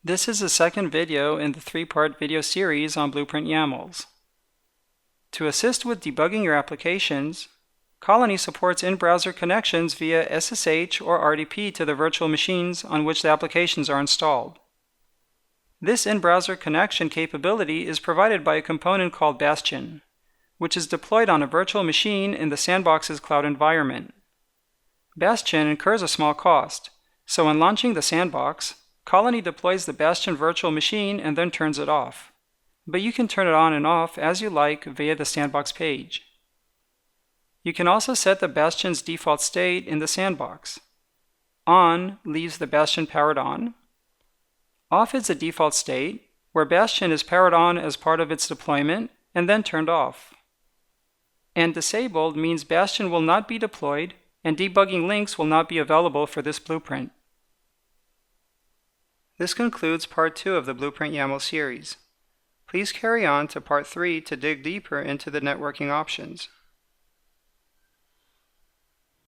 This is the second video in the three-part video series on Blueprint YAMLs. To assist with debugging your applications, Colony supports in-browser connections via SSH or RDP to the virtual machines on which the applications are installed. This in-browser connection capability is provided by a component called Bastion, which is deployed on a virtual machine in the sandbox's cloud environment. Bastion incurs a small cost, so when launching the sandbox, Colony deploys the Bastion virtual machine and then turns it off. But you can turn it on and off as you like via the sandbox page. You can also set the Bastion's default state in the sandbox. On leaves the Bastion powered on. Off is the default state, where Bastion is powered on as part of its deployment and then turned off. And disabled means Bastion will not be deployed and debugging links will not be available for this blueprint. This concludes Part 2 of the Blueprint YAML series. Please carry on to Part 3 to dig deeper into the networking options.